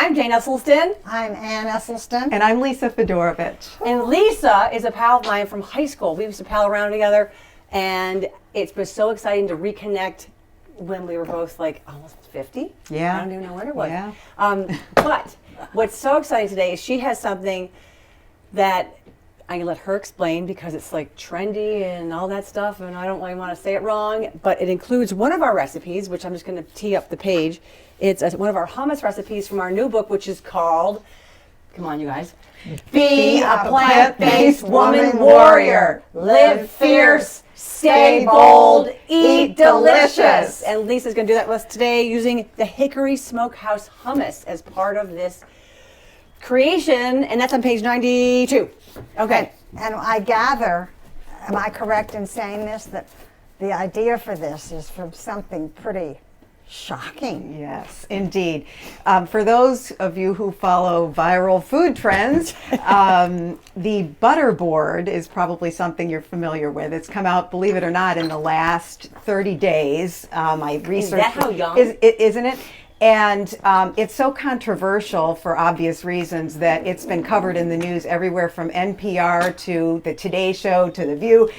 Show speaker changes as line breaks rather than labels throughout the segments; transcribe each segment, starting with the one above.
I'm Jane Esselstyn.
I'm Ann Esselstyn.
And I'm Lisa Fedorovich.
And Lisa is a pal of mine from high school. We used to pal around together, and it's been so exciting to reconnect when we were both like almost 50.
Yeah.
I don't even know when it was.
Yeah.
But what's so exciting today is she has something that I can let her explain because it's like trendy and all that stuff, and I don't really want to say it wrong, but it includes one of our recipes, which I'm just going to tee up the page. It's one of our hummus recipes from our new book, which is called, come on you guys, Be a Plant-Based Woman Warrior. Live fierce, stay bold, eat delicious. And Lisa's going to do that with us today using the Hickory Smokehouse hummus as part of this creation, and that's on page 92. Okay.
And I gather, am I correct in saying this, that the idea for this is from something pretty shocking?
Yes, indeed. For those of you who follow viral food trends, the butter board is probably something you're familiar with. It's come out, believe it or not, in the last 30 days. My research
Is that how young?
Isn't it? And it's so controversial for obvious reasons that it's been covered in the news everywhere from NPR to the Today Show to The View.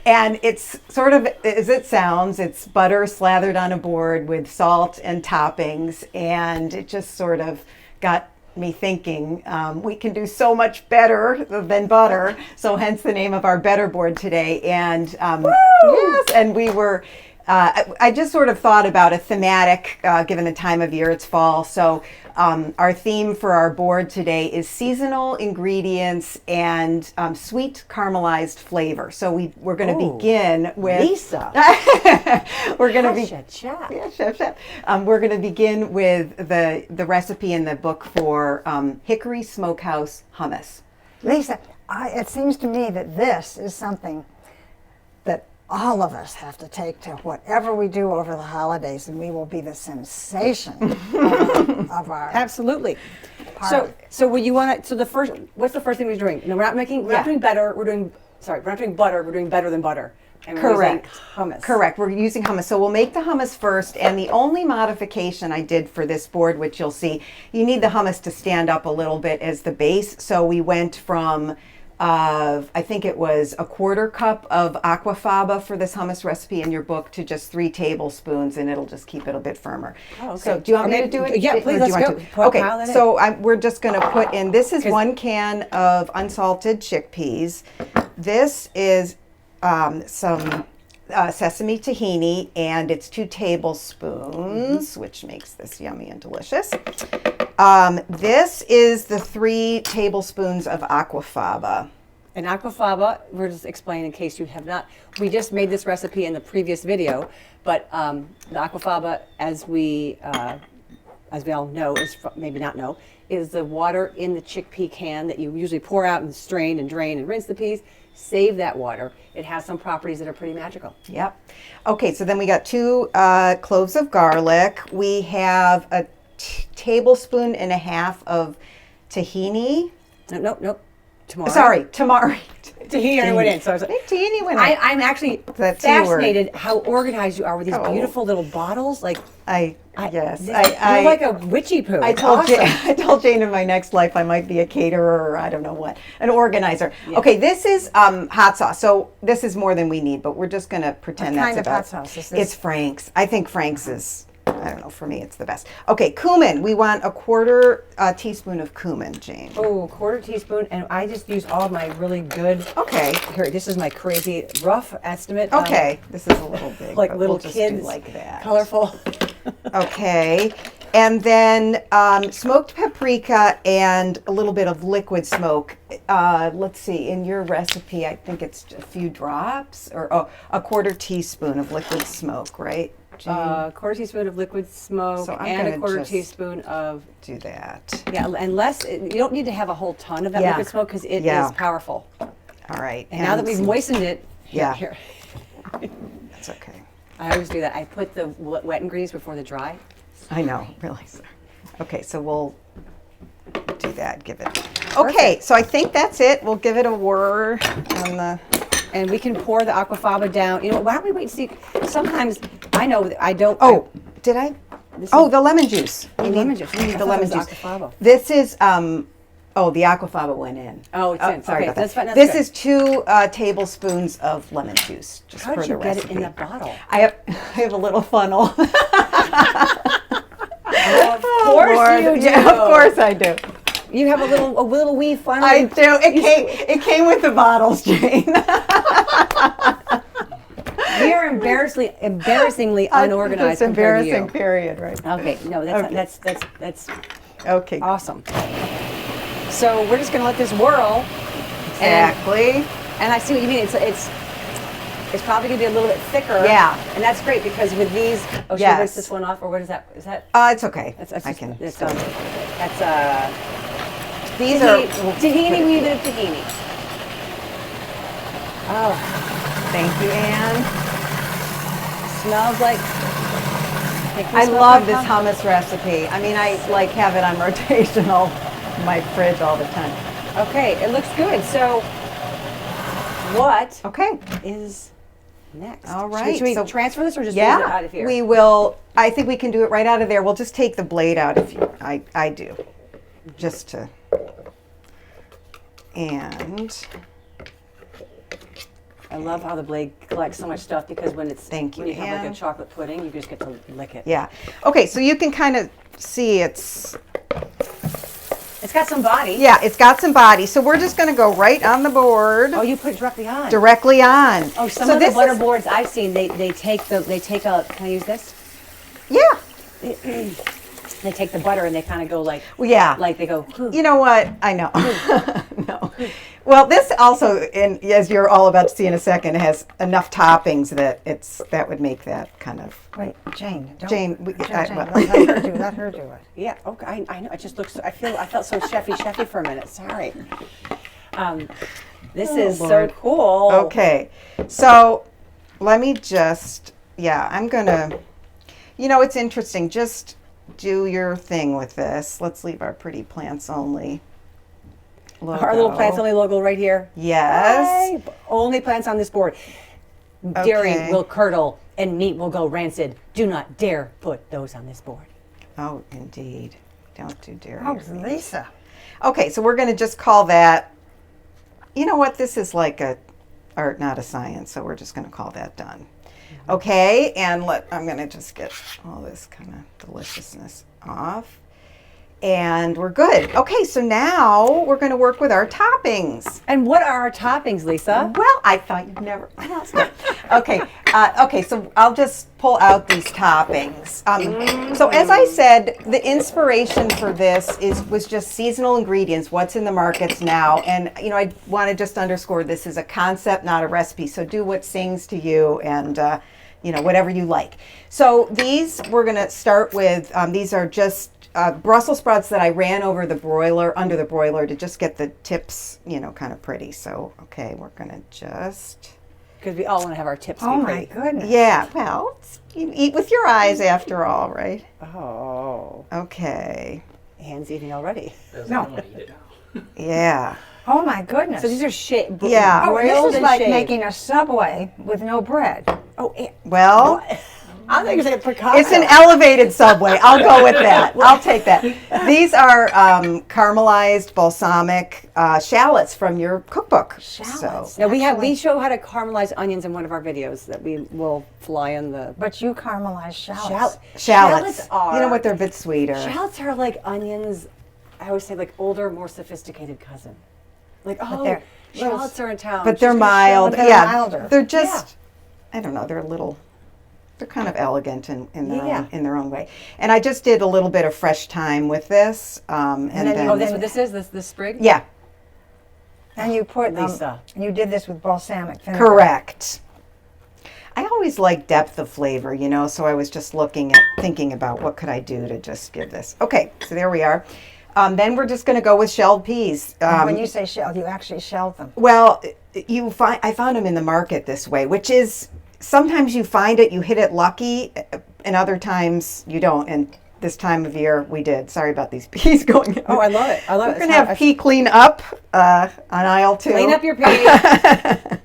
And it's sort of, as it sounds, it's butter slathered on a board with salt and toppings. And it just sort of got me thinking, we can do so much better than butter. So hence the name of our Better Board today. And yes, and we were... I just sort of thought about a thematic, given the time of year, it's fall. So our theme for our board today is seasonal ingredients and sweet caramelized flavor. So we're going to begin with...
Lisa.
We're going to be...
Chef.
Yeah, chef. We're going to begin with the recipe in the book for Hickory Smokehouse hummus.
Lisa, it seems to me that this is something that all of us have to take to whatever we do over the holidays, and we will be the sensation of our
Absolutely.
party.
So when you want to, what's the first thing we're doing? No, we're not doing better, we're not doing butter, we're doing better than butter. And
Correct.
We're using hummus.
Correct. We're using hummus. So we'll make the hummus first. And the only modification I did for this board, which you'll see, you need the hummus to stand up a little bit as the base. So we went from, I think it was a 1/4 cup of aquafaba for this hummus recipe in your book to just 3 tablespoons, and it'll just keep it a bit firmer.
Oh, okay.
So do you want me to do it?
Yeah,
Or
please,
do you
let's
want
go.
to? Okay, so we're just going to put in, this is 1 can of unsalted chickpeas. This is some sesame tahini, and it's 2 tablespoons, which makes this yummy and delicious. This is the 3 tablespoons of aquafaba.
And aquafaba, we're just explaining in case you have not, we just made this recipe in the previous video, but the aquafaba, as we all know, maybe not know, is the water in the chickpea can that you usually pour out and strain and drain and rinse the peas. Save that water. It has some properties that are pretty magical.
Yep. Okay, so then we got 2 cloves of garlic. We have a tablespoon and a half of tahini.
Nope. Tamari.
Sorry, tamari.
Tahini went in. So I was like,
tahini went in.
I'm actually
That's your word.
fascinated how organized you are with these beautiful little bottles. Like, you're like a witchy poo.
I told Jane in my next life I might be a caterer or I don't know what, an organizer. Yeah. Okay, this is hot sauce. So this is more than we need, but we're just going to pretend
what
that's
kind of hot sauce is this?
It's Frank's. I think Frank's is, I don't know, for me it's the best. Okay, cumin. We want a 1/4 teaspoon of cumin, Jane.
Oh, 1/4 teaspoon, and I just use all of my really good.
Okay.
Here, this is my crazy rough estimate.
Okay, this is a little big.
Like
but
little
we'll just
kids,
do like that.
colorful.
Okay, and then smoked paprika and a little bit of liquid smoke. Let's see, in your recipe, I think it's a few drops or a 1/4 teaspoon of liquid smoke, right?
1/4 teaspoon of liquid smoke
So I'm
and a
gonna
1/4
just
teaspoon of.
Do that.
Yeah, and less. You don't need to have a whole ton of that
Yeah.
liquid smoke because it
Yeah.
is powerful.
All right.
And now that we've moistened it, here.
That's okay.
I always do that. I put the wet ingredients before the dry.
I know, really. Okay, so we'll do that. Give it. Okay, so I think that's it. We'll give it a whir on the.
And we can pour the aquafaba down. You know, why don't we wait and see? Sometimes I know that I don't.
Oh, did I? the lemon juice.
lemon juice.
You need
I
the
thought
lemon
it was
juice.
aquafaba.
This is the aquafaba went in.
Oh, it's in.
Sorry
Okay,
about
that's
that.
fine, that's
This
good.
is 2 tablespoons of lemon juice. Just
How
for
did
the
you get
recipe.
it in the bottle?
I have a little funnel.
Of course
Lord.
you do.
Yeah, of course I do.
You have a little wee funnel.
I do. It came with the bottles, Jane.
We are embarrassingly unorganized.
It's
compared to you.
embarrassing. Period. Right.
Okay, no, that's
Okay.
awesome. So we're just gonna let this whirl.
Exactly.
And I see what you mean. It's probably gonna be a little bit thicker.
Yeah.
And that's great because with these, should
Yes.
I rinse this one off, or what is that? Is that?
It's okay.
That's
I
just,
can.
That's
stop.
That's
These are
tahini, wee bit of tahini. Oh,
Thank you, Anne.
smells like.
I love this hummus recipe. I mean, I like have it on rotational in my fridge all the time.
Okay, it looks good. So, what
Okay.
is next?
All right,
Should we
so-
transfer this or just use it
Yeah,
out of here?
we will. I think we can do it right out of there. We'll just take the blade out if you. I do, just to. And
I love how the blade collects so much stuff because when
Thank you,
when you have like
Anne.
a chocolate pudding, you just get to lick it.
yeah, okay. So you can kind of see it's.
It's got some body.
Yeah, it's got some body. So we're just going to go right on the board.
Oh, you put it directly on.
Directly on.
Oh, some
so
of the
this
butter
is-
boards I've seen, they take a. Can I use this?
Yeah.
They take the butter and they kind of go like.
Well, yeah.
Like they go.
You know what? I know. No. Well, this also, and as you're all about to see in a second, has enough toppings that that would make that kind of.
Wait, Jane.
Jane,
Let her do it.
Yeah. Okay. I know. It just looks. I felt so chefy for a minute. Sorry. This is
Lord.
so cool.
Okay. So let me just. Yeah, I'm gonna. It's interesting. Just do your thing with this. Let's leave our pretty plants only. Logo.
Our little plants only logo right here.
Yes.
Yay. Only plants on this board. Dairy
Okay.
will curdle and meat will go rancid. Do not dare put those on this board.
Oh, indeed. Don't do dairy.
Oh, Lisa.
Okay, so we're going to just call that. You know what? This is like a art, not a science. So we're just going to call that done. Okay, and I'm going to just get all this kind of deliciousness off. And we're good. Okay, so now we're going to work with our toppings.
And what are our toppings, Lisa?
Well, I thought you'd never ask that. Okay, so I'll just pull out these toppings. So as I said, the inspiration for this was just seasonal ingredients, what's in the markets now. And, I want to just underscore this is a concept, not a recipe. So do what sings to you and, whatever you like. So these we're going to start with, these are just Brussels sprouts that I ran under the broiler to just get the tips, kind of pretty. So, okay, we're going to just...
Because we all want to have our tips
Oh
be
my
pretty.
goodness.
Yeah, well, you eat with your eyes after all, right?
Oh.
Okay.
Hands eating already.
No.
Yeah.
Oh my goodness.
So these are
Yeah.
Oh,
broiled
this is
and
like
shaved.
making a Subway with no bread.
Oh,
Well,
I think it's a Picasso.
it's an elevated Subway. I'll go with that. I'll take that. These are caramelized balsamic shallots from your cookbook.
Shallots.
So,
Now we show how to caramelize onions in one of our videos that we will fly in the
But you caramelize shallots.
shallots.
are.
You know what? They're a bit sweeter.
Shallots are like onions. I always say like older, more sophisticated cousin. Like
they're
shallots are in town.
But they're
She's gonna
mild.
but they're
Yeah.
milder.
They're just, I don't know, they're kind of elegant in their own way. And I just did a little bit of fresh thyme with this. And
then
then,
you-
that's what this is. This sprig.
yeah,
And you put
Lisa.
you did this with balsamic vinegar.
correct. I always like depth of flavor, so I was just thinking about what could I do to just give this. Okay, so there we are. Then we're just going to go with shelled peas.
When you say shelled, you actually shelled them.
Well, I found them in the market this way, which is sometimes you find it, you hit it lucky, and other times you don't. And this time of year we did. Sorry about these peas going in.
Oh, I love it. I love it.
We're going to have pea clean up on aisle 2.
Clean up your peas.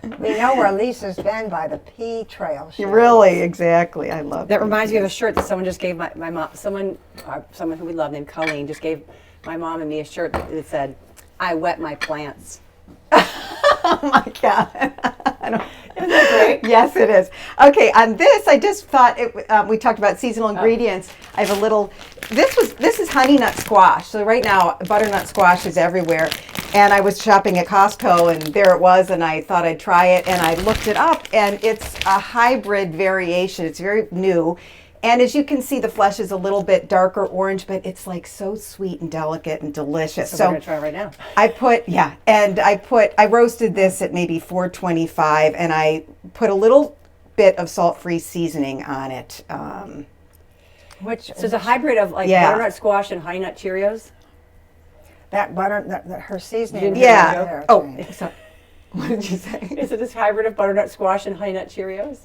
We know where Lisa's been by the pea trail.
Really, exactly. I love
That reminds me of a shirt that someone just gave my mom. Someone who we love named Colleen just gave my mom and me a shirt that said, "I wet my plants."
Oh my God.
Isn't that great?
Yes, it is. Okay, on this, I just thought we talked about seasonal ingredients. I have a little. This is Honeynut Squash. So right now, butternut squash is everywhere, and I was shopping at Costco, and there it was, and I thought I'd try it, and I looked it up, and it's a hybrid variation. It's very new. And as you can see, the flesh is a little bit darker orange, but it's like so sweet and delicate and delicious.
So we're gonna try it right now.
I roasted this at maybe 425, and I put a little bit of salt-free seasoning on it.
So it's a hybrid of like butternut squash and Honeynut Cheerios.
That her seasoning.
You didn't
Yeah.
There,
Oh,
Jane.
so, what did you say?
Is it this hybrid of butternut squash and Honeynut Cheerios?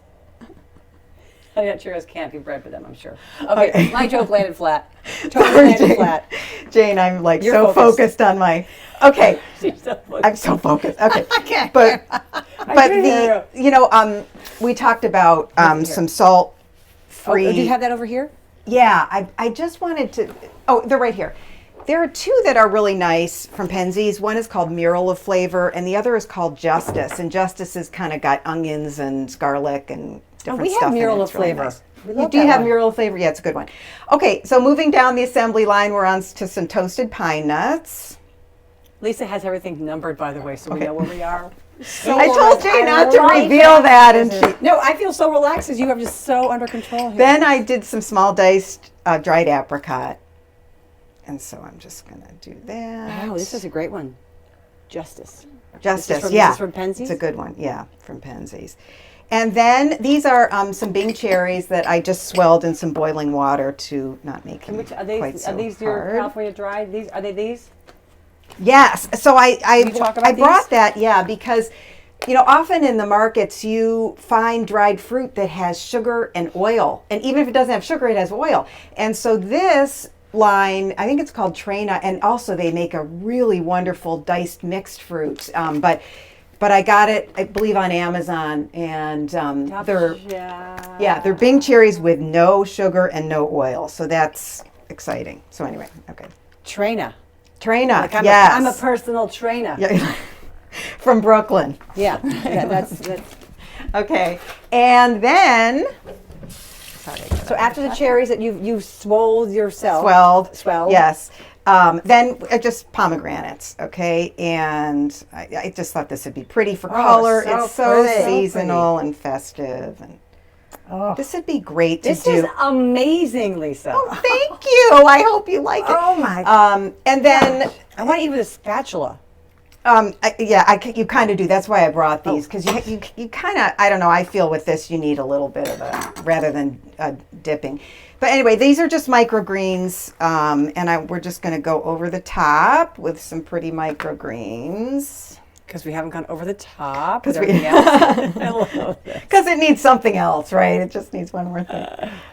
Honeynut Cheerios can't be bread for them, I'm sure. Okay, my joke landed flat. Totally landed flat.
Jane, I'm like
You're
so
focused.
focused on my. Okay,
She's so focused.
I'm so focused. Okay,
I can't.
but
couldn't hear
we talked about some salt free.
Do you have that over here?
Yeah, I just wanted to. Oh, they're right here. There are two that are really nice from Penzey's. One is called Mural of Flavor, and the other is called Justice. And Justice has kind of got onions and garlic and different
we have
stuff in it.
Mural
It's
of
really
Flavor.
nice.
We
You
love
do
that
have
one.
Mural of Flavor? Yeah, it's a good one. Okay, so moving down the assembly line, we're on to some toasted pine nuts.
Lisa has everything numbered, by the way, so we know where we are.
I told Jane not to
like
reveal that, and
that.
she.
No, I feel so relaxed as you have just so under control here.
Then I did some small diced dried apricot. And so I'm just going to do that.
Wow, this is a great one. Justice.
Justice,
This
yeah.
is from Penzey's?
It's a good one, yeah, from Penzey's. And then these are some Bing cherries that I just swelled in some boiling water to not make them quite so
Are these your
hard.
California dried? Are they these?
Yes. So I
talk about
brought
these?
that, yeah, because often in the markets you find dried fruit that has sugar and oil, and even if it doesn't have sugar, it has oil. And so this line, I think it's called Trena, and also they make a really wonderful diced mixed fruit. But I got it, I believe, on Amazon, and they're Bing cherries with no sugar and no oil, so that's exciting. So anyway, okay.
Trena.
Trena,
Like
yes.
I'm a personal trainer.
Yeah. From Brooklyn.
Yeah, that's.
Okay, and then
So after the cherries that you swolled yourself.
swelled. Yes. Then just pomegranates, okay? And I just thought this would be pretty for color.
so
It's so
pretty.
seasonal and festive, and this would be great to
This
do.
is amazing, Lisa.
Thank you. I hope you like it.
Oh my!
And then
I want to eat with a spatula.
you kind of do. That's why I brought these, because you kind of, I don't know, I feel with this you need a little bit of rather than dipping. But anyway, these are just microgreens, and we're just going to go over the top with some pretty microgreens.
Because we haven't gone over the top.
Because
With everything else. I love this.
Because it needs something else, right? It just needs one more thing.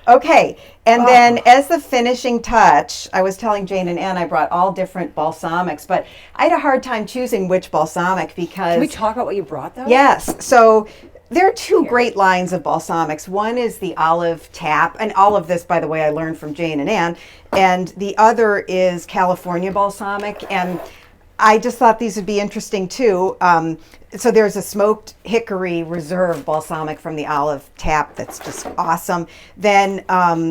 Okay, and then as the finishing touch, I was telling Jane and Ann I brought all different balsamics, but I had a hard time choosing which balsamic because...
Can we talk about what you brought, though?
Yes, so there are two great lines of balsamics. One is the olive tap, and all of this, by the way, I learned from Jane and Ann, and the other is California balsamic, and I just thought these would be interesting too. So there's a smoked Hickory reserve balsamic from the olive tap that's just awesome. Then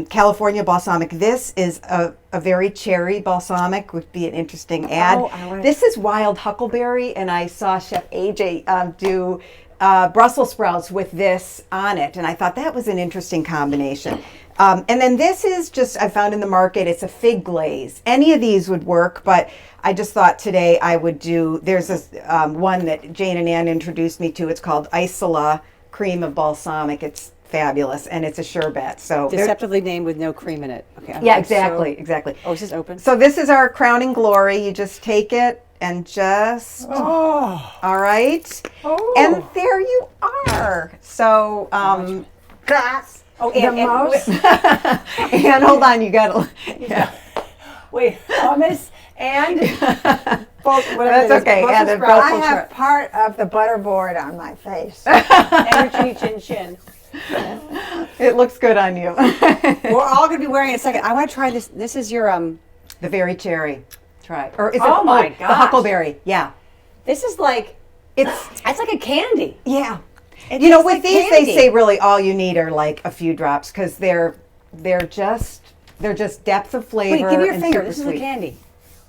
California balsamic. This is a very cherry balsamic, would be an interesting ad. This is wild huckleberry, and I saw Chef AJ do Brussels sprouts with this on it, and I thought that was an interesting combination. And then this is just, I found in the market, it's a fig glaze. Any of these would work, but I just thought today I would do, there's this one that Jane and Ann introduced me to. It's called Isola cream of balsamic. It's fabulous, and it's a sherbet. So
Deceptively named with no cream in it. Okay.
yeah, exactly.
Oh, is this open?
So this is our crowning glory. You just take it and just, all right. And there you are. So,
That's
and
most.
and hold on, you gotta, yeah.
Wait, hummus And
Both,
That's okay.
Brussels
And the
sprouts.
I
Brussels
have
sprouts.
part of the butterboard on my face.
And your chinny chin chin.
It looks good on you.
We're all going to be wearing it in a second. I want to try this. This is your
The very cherry. Try. Or is it
Oh my
the
gosh.
huckleberry? Yeah.
This is like
It's
like a candy.
yeah.
It
You know,
tastes
with
like
these
candy.
they say really all you need are like a few drops because they're just depth of flavor.
Wait, give me your
and
finger.
super
This is
sweet.
a candy.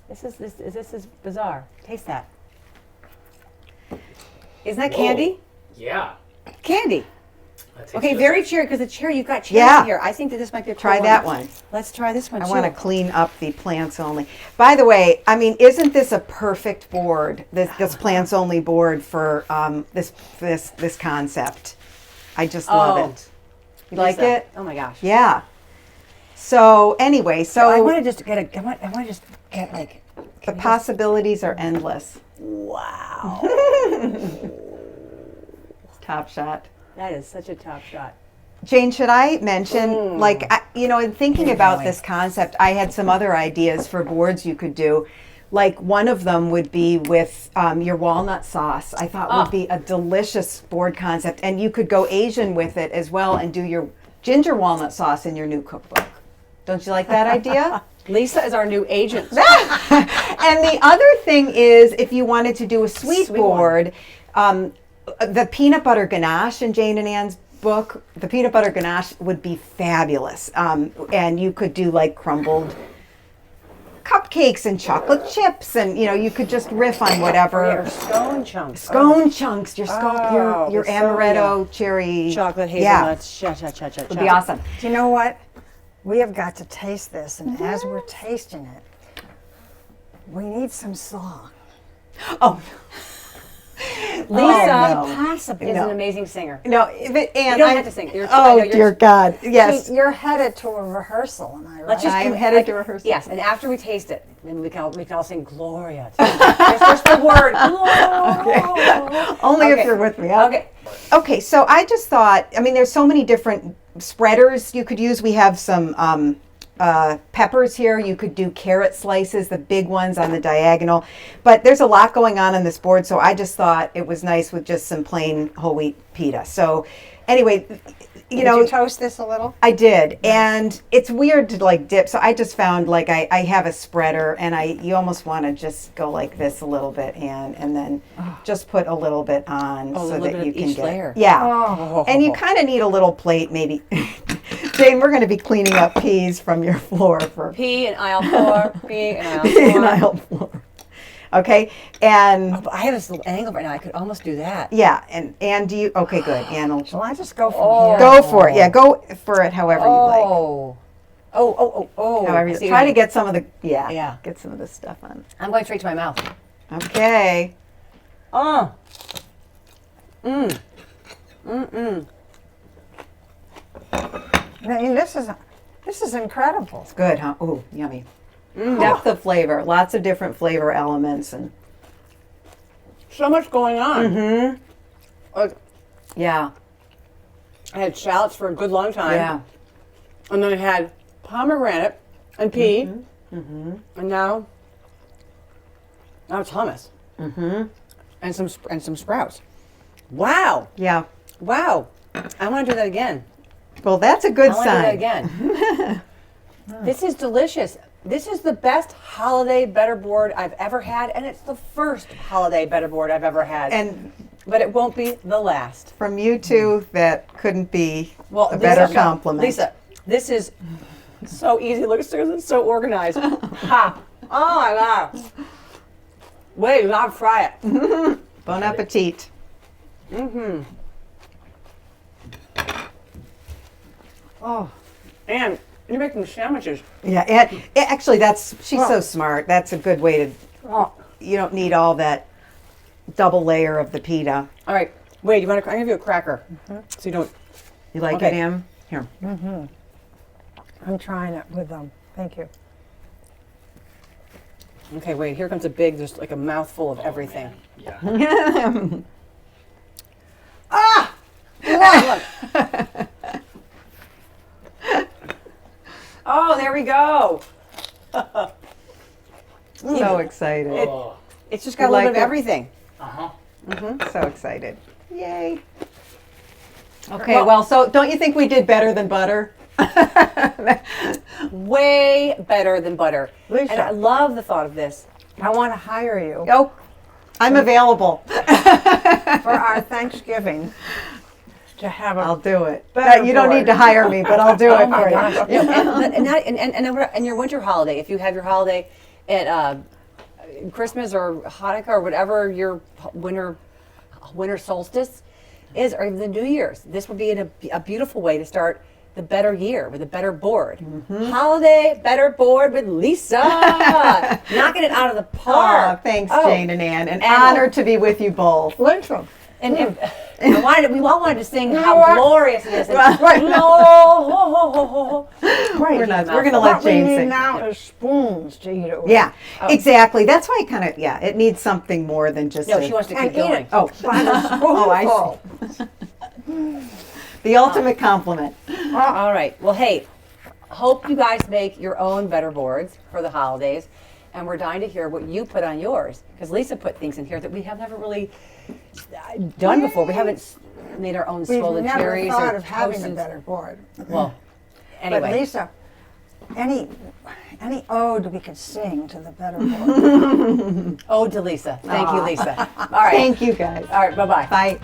This is bizarre. Taste that. Isn't that candy?
Yeah.
Candy.
That tastes
Okay,
good.
very cherry because the cherry you've got cherries
Yeah.
in here. I think that this might be a cool
Try
one.
that one.
Let's try this one
I
too.
want to clean up the plants only. By the way, I mean, isn't this a perfect board? This plants only board for this concept. I just love
Oh.
it. You like
Lisa.
it?
Oh my gosh.
Yeah. So anyway,
I want to just get a. I want to just get like.
the possibilities are endless.
Wow.
Top shot.
That is such a top shot.
Jane, should I mention, like, in thinking about this concept, I had some other ideas for boards you could do. Like, one of them would be with your walnut sauce. I thought would be a delicious board concept. And you could go Asian with it as well and do your ginger walnut sauce in your new cookbook. Don't you like that idea?
Lisa is our new agent.
And the other thing is, if you wanted to do a sweet
Sweet one.
board, the peanut butter ganache in Jane and Anne's book, the peanut butter ganache would be fabulous. And you could do like crumbled cupcakes and chocolate chips, and you could just riff on
Or
whatever.
scone chunks.
Scone chunks, your
Oh,
your
so
amaretto cherry
Chocolate
Yeah,
hazelnuts. Cha.
would be awesome.
Do you know what? We have got to taste this, and as we're tasting it, we need some song.
Oh
Lisa
no.
possibly is
No.
an amazing singer.
no, if it, and
You don't
I-
have to sing. I
Oh
know you're-
dear God, yes.
See, you're headed to a rehearsal, am I right?
Let's just
I am
do-
headed
like-
to rehearsal.
Yes, and after we taste it, then we can all sing Gloria. It's just the word. Gloria.
Only if
Okay.
you're with me.
Okay.
Okay, so I just thought, I mean, there's so many different spreaders you could use. We have some peppers here. You could do carrot slices, the big ones on the diagonal. But there's a lot going on this board, so I just thought it was nice with just some plain whole wheat pita. So anyway,
Did you toast this a little?
I did, and it's weird to like dip. So I just found like I have a spreader, and you almost want to just go like this a little bit, and then just put a little bit on
Oh, a
so
little
that
bit
you
of
can
each
get
layer.
yeah.
Oh.
And you kind of need a little plate, maybe. Jane, we're going to be cleaning up peas from your floor for
P in aisle 4. P in aisle 4.
pea and aisle floor. Okay, and
But I have this little angle right now. I could almost do that.
yeah, and do you? Okay, good. Ann will
Well, I just go from
Oh.
here.
go for it. Yeah, go for it however you like.
Oh.
However,
I
you
see
try
what
to
you-
get some of the
Yeah.
get some of this stuff on.
I'm going straight to my mouth.
Okay.
Oh.
I mean, this is incredible.
Good, huh? Ooh, yummy. Depth of flavor, lots of different flavor elements, and
So much going on. Like,
yeah,
I had shallots for a good long time.
yeah.
And then I had pomegranate and pea. And now it's hummus. And some sprouts. Wow.
Yeah.
Wow. I want to do that again.
Well, that's a good
I want to do that
sign.
again. This is delicious. This is the best holiday better board I've ever had, and it's the first holiday better board I've ever had.
And
but it won't be the last.
from you two, that couldn't be a
Lisa,
better compliment.
Lisa, this is so easy. Look, it's so organized. Ha! Oh my god! Wait, you gotta fry it.
Bon appetit.
Oh,
And you're making sandwiches.
Yeah, and actually, she's so smart. That's a good way to.
oh,
You don't need all that double layer of the pita.
All right. Wait, I'm gonna give you a cracker, so you don't.
You like
Okay.
it, Em? Here.
I'm trying it with them. Thank you.
Okay, wait. Here comes a big, just like a mouthful of everything.
Yeah.
Ah! Look. Oh, there we go.
So excited.
Oh.
It's just got a
You
little
like
bit of
it?
everything.
Uh-huh.
So excited. Yay. Okay, well, so don't you think we did better than butter?
Way better than butter.
Lisa.
And I love the thought of this.
I want to hire you
Oh, I'm available.
for our Thanksgiving to have a
I'll do it.
Better
You don't need
board.
to hire me, but I'll do it
Oh my
for you.
gosh. And your winter holiday, if you have your holiday at Christmas or Hanukkah or whatever your winter solstice is, or even the New Year's, this would be a beautiful way to start the better year with a better board. Holiday better board with Lisa. Knocking it out of the
Oh,
park.
thanks,
Oh.
Jane and Ann. An
And-
honor to be with you both.
Lisa.
And we all wanted to sing
know
how
what?
glorious it is. And
Right.
We're not. We're gonna
What
let
we
Jane
need
sing.
now is spoons to eat it with.
Yeah, exactly. That's why it needs something more than just.
No,
a-
she wants to
And
keep
eat
going.
it
Oh,
by the
Oh, I
spoonful.
the ultimate compliment.
All right. Well, hey, hope you guys make your own better boards for the holidays. And we're dying to hear what you put on yours. Because Lisa put things in here that we have never really done before. We haven't made our own
We've
swelled
never
cherries
thought
or
of having a
toasted.
better board.
Well, anyway.
But Lisa, any ode we could sing to the better board.
Ode to Lisa. Thank you, Lisa. All right.
Thank you, guys.
All right. Bye-bye.
Bye.